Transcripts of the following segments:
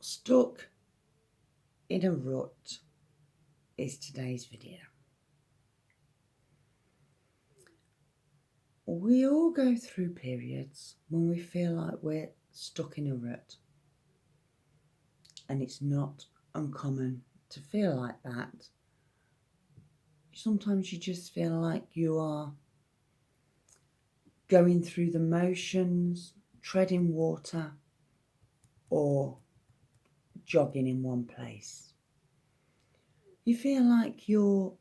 Stuck in a rut is today's video. We all go through periods when we feel like we're stuck in a rut, and it's not uncommon to feel like that. Sometimes you just feel like you are going through the motions, treading water, or jogging in one place. You feel like you're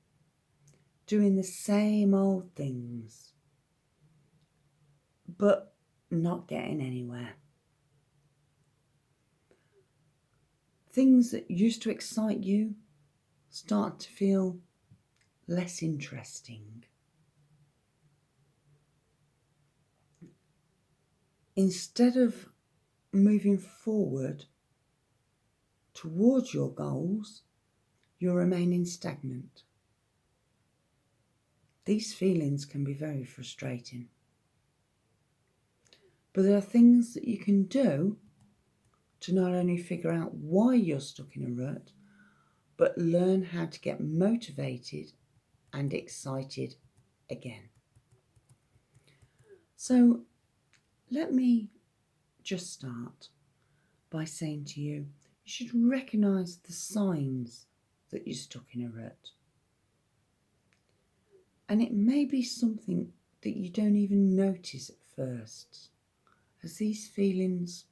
doing the same old things, but not getting anywhere. Things that used to excite you start to feel less interesting. Instead of moving forward towards your goals, you're remaining stagnant. These feelings can be very frustrating. But there are things that you can do to not only figure out why you're stuck in a rut, but learn how to get motivated and excited again. So let me just start by saying to you, you should recognise the signs that you're stuck in a rut. And it may be something that you don't even notice at first, as these feelings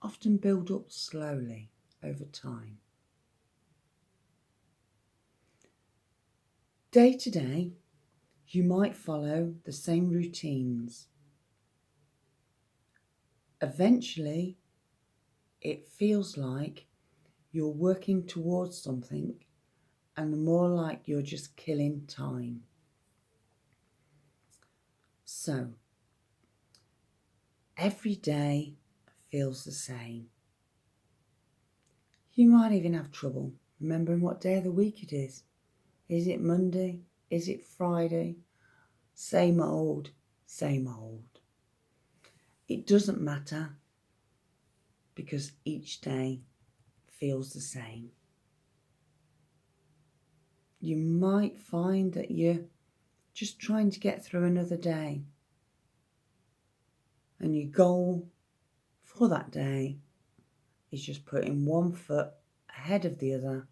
often build up slowly over time. Day to day, you might follow the same routines. Eventually, it feels like you're working towards something, and the more like you're just killing time. So, every day feels the same. You might even have trouble remembering what day of the week it is. Is it Monday? Is it Friday? Same old, same old. It doesn't matter, because each day feels the same. You might find that you're just trying to get through another day, and your goal for that day is just putting one foot ahead of the other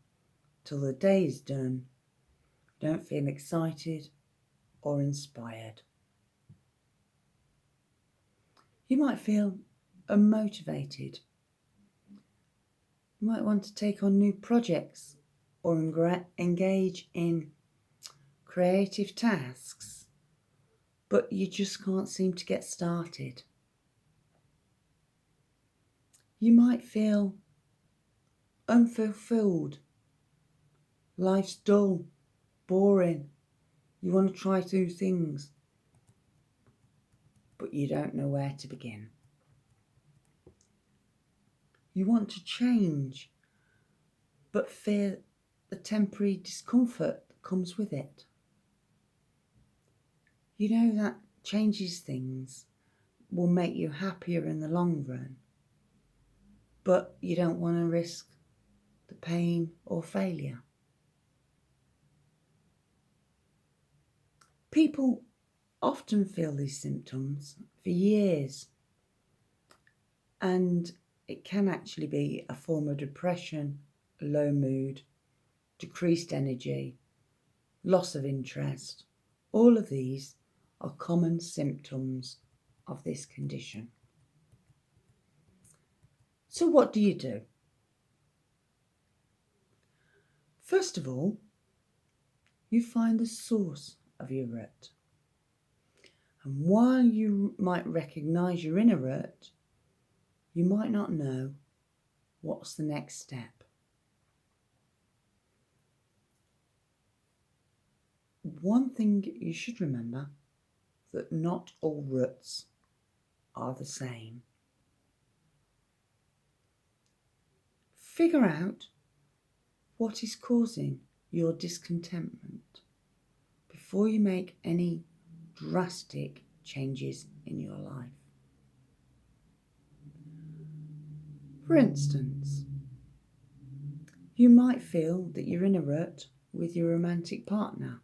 till the day is done. Don't feel excited or inspired. You might feel unmotivated. You might want to take on new projects or engage in creative tasks, but you just can't seem to get started. You might feel unfulfilled. Life's dull, boring. You want to try new things, but you don't know where to begin. You want to change, but fear the temporary discomfort that comes with it. You know that changes things will make you happier in the long run, but you don't want to risk the pain or failure. People often feel these symptoms for years, and it can actually be a form of depression, low mood, decreased energy, loss of interest. All of these are common symptoms of this condition. So what do you do? First of all, you find the source of your rut. And while you might recognise you're in a rut, you might not know what's the next step. One thing you should remember, that not all ruts are the same. Figure out what is causing your discontentment before you make any drastic changes in your life. For instance, you might feel that you're in a rut with your romantic partner,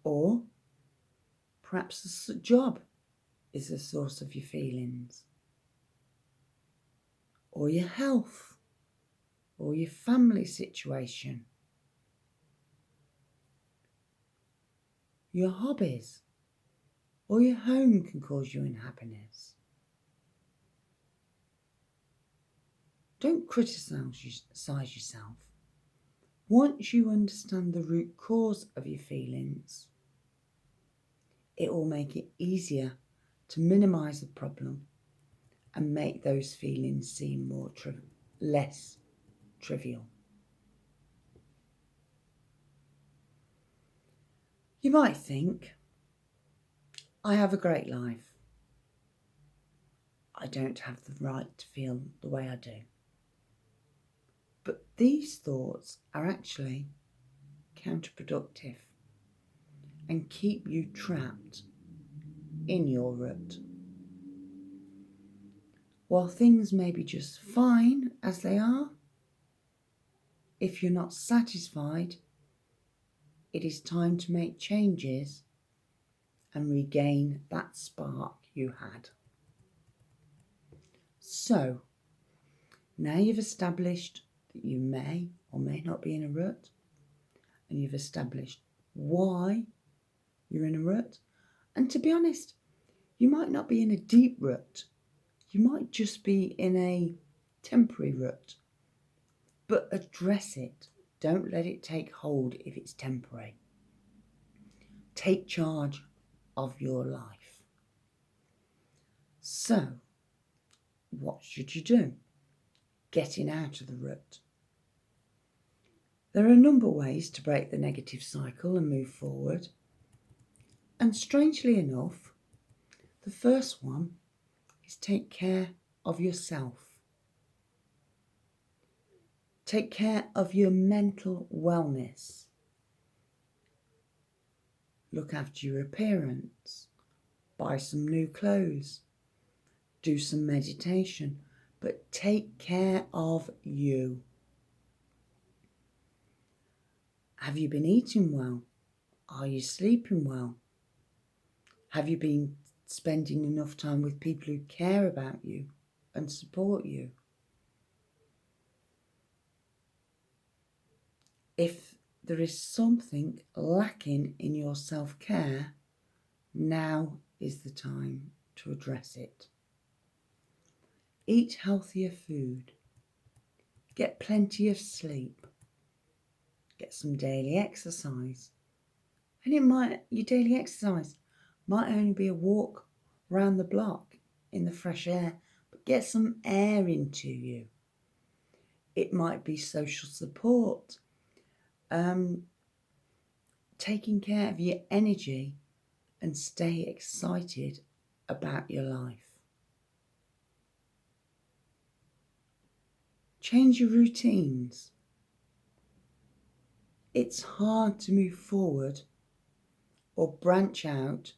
or perhaps the job is the source of your feelings, or your health, or your family situation, your hobbies, or your home can cause you unhappiness. Don't criticise yourself. Once you understand the root cause of your feelings, it will make it easier to minimise the problem and make those feelings seem less trivial. You might think, I have a great life. I don't have the right to feel the way I do. But these thoughts are actually counterproductive and keep you trapped in your rut. While things may be just fine as they are, if you're not satisfied, it is time to make changes and regain that spark you had. So, now you've established that you may or may not be in a rut, and you've established why you're in a rut, and to be honest, you might not be in a deep rut, you might just be in a temporary rut, but address it. Don't let it take hold if it's temporary. Take charge of your life. So, what should you do? Getting out of the rut. There are a number of ways to break the negative cycle and move forward. And strangely enough, the first one is take care of yourself. Take care of your mental wellness. Look after your appearance. Buy some new clothes. Do some meditation. But take care of you. Have you been eating well? Are you sleeping well? Have you been spending enough time with people who care about you and support you? If there is something lacking in your self-care, now is the time to address it. Eat healthier food. Get plenty of sleep. Get some daily exercise. And your daily exercise might only be a walk around the block in the fresh air, but get some air into you. It might be social support, taking care of your energy, and stay excited about your life. Change your routines. It's hard to move forward or branch out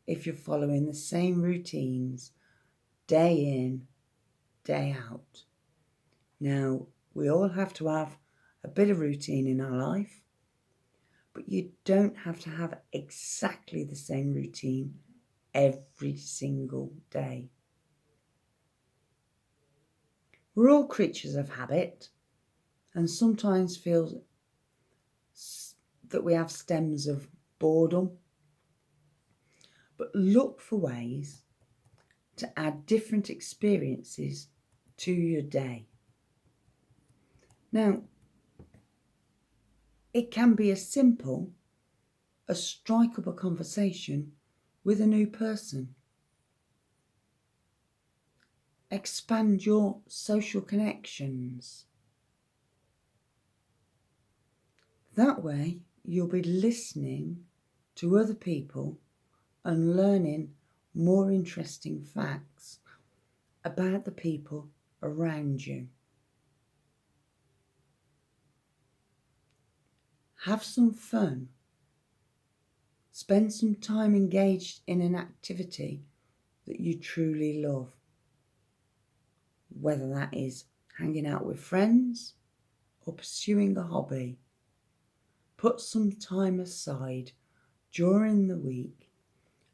if you're following the same routines day in, day out. Now, we all have to have a bit of routine in our life, but you don't have to have exactly the same routine every single day. We're all creatures of habit and sometimes feel that we have stems of boredom, but look for ways to add different experiences to your day. Now, it can be as simple as strike up a conversation with a new person. Expand your social connections. That way, you'll be listening to other people and learning more interesting facts about the people around you. Have some fun. Spend some time engaged in an activity that you truly love. whether that is hanging out with friends or pursuing a hobby. Put some time aside during the week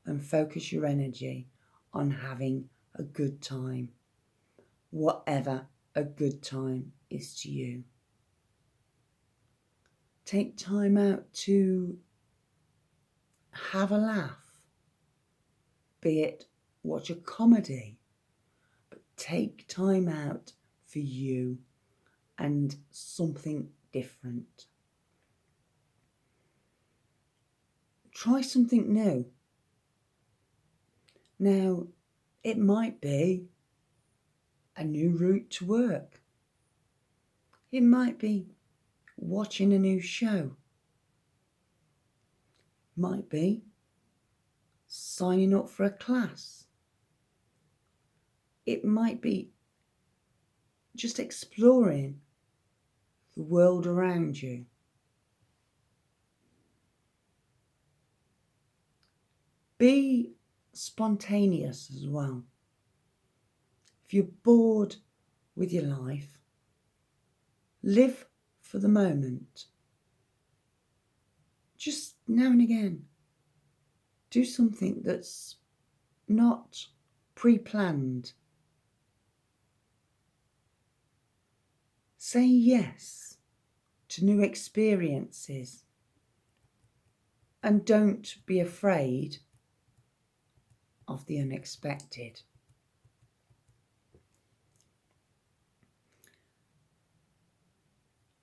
and focus your energy on having a good time, whatever a good time is to you. Take time out to have a laugh, be it watch a comedy, but take time out for you and something different. Try something new. Now, it might be a new route to work. It might be watching a new show. It might be signing up for a class. It might be just exploring the world around you. Be spontaneous as well. If you're bored with your life, live for the moment. Just now and again, do something that's not pre-planned. Say yes to new experiences and don't be afraid of the unexpected.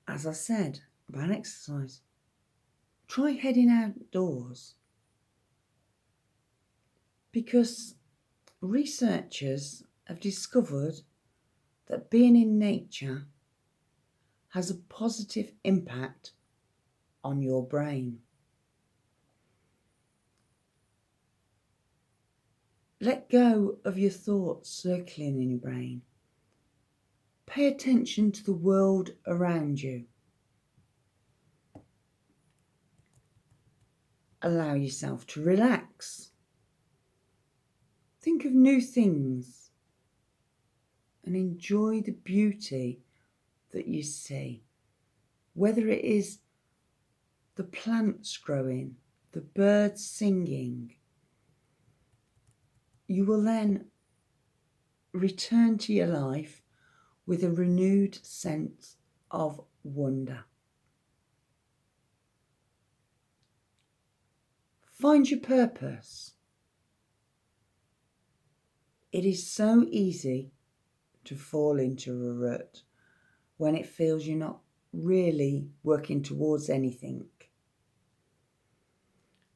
As I said about exercise, try heading outdoors, because researchers have discovered that being in nature has a positive impact on your brain. Let go of your thoughts circling in your brain. Pay attention to the world around you. Allow yourself to relax. Think of new things and enjoy the beauty that you see. Whether it is the plants growing, the birds singing, you will then return to your life with a renewed sense of wonder. Find your purpose. It is so easy to fall into a rut when it feels you're not really working towards anything.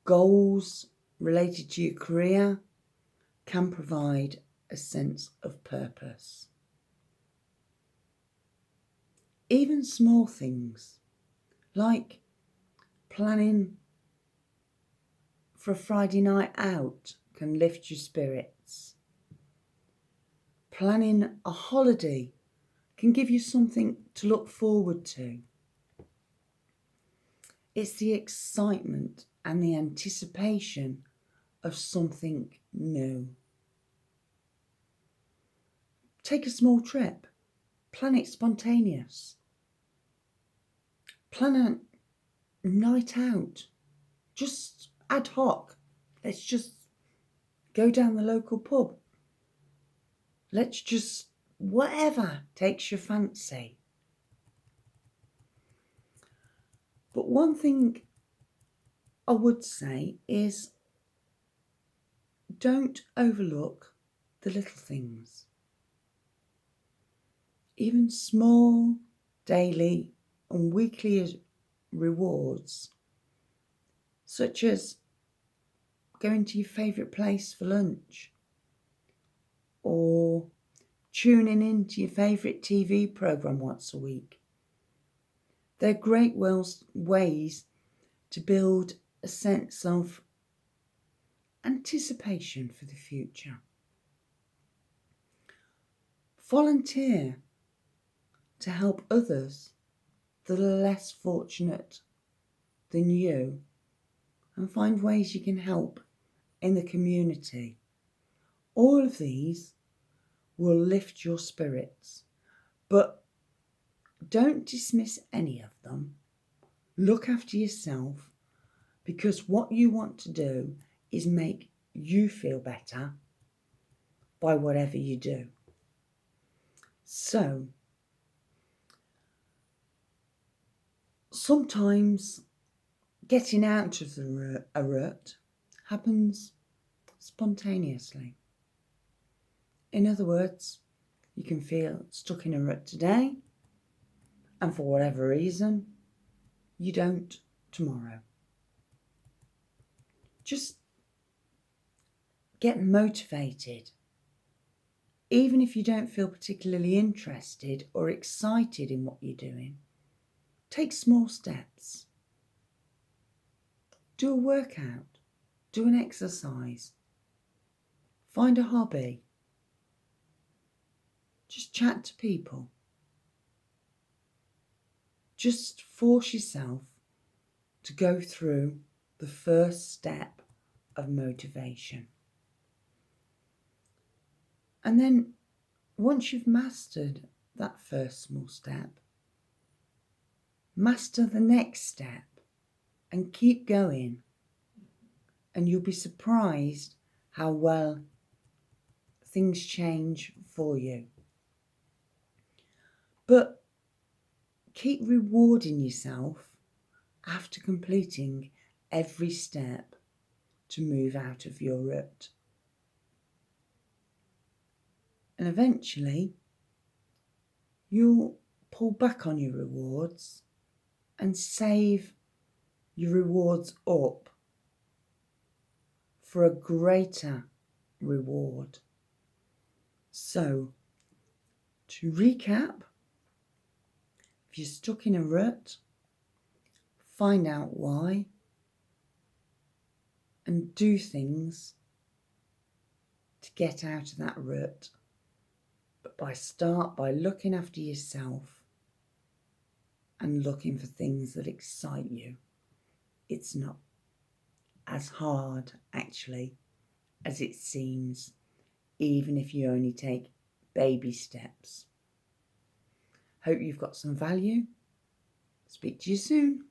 Goals related to your career can provide a sense of purpose. Even small things like planning for a Friday night out can lift your spirits. Planning a holiday can give you something to look forward to. It's the excitement and the anticipation of something new. Take a small trip. Plan it spontaneous. Plan a night out. Just ad hoc. Let's just go down the local pub. Let's just, whatever takes your fancy. But one thing I would say is don't overlook the little things. Even small daily and weekly rewards, such as going to your favourite place for lunch or tuning into your favourite TV programme once a week. They're great ways to build a sense of anticipation for the future. Volunteer to help others that are less fortunate than you and find ways you can help in the community. All of these will lift your spirits. But don't dismiss any of them. Look after yourself, because what you want to do is make you feel better by whatever you do. So, sometimes getting out of a rut happens spontaneously. In other words, you can feel stuck in a rut today, and for whatever reason, you don't tomorrow. Just get motivated. Even if you don't feel particularly interested or excited in what you're doing, take small steps. Do a workout, do an exercise, find a hobby, just chat to people. Just force yourself to go through the first step of motivation. And then once you've mastered that first small step, master the next step and keep going. And you'll be surprised how well things change for you. But keep rewarding yourself after completing every step to move out of your rut. And eventually, you'll pull back on your rewards and save your rewards up for a greater reward. So, to recap, if you're stuck in a rut, find out why and do things to get out of that rut. But start by looking after yourself and looking for things that excite you. It's not as hard, actually, as it seems, even if you only take baby steps. Hope you've got some value. Speak to you soon.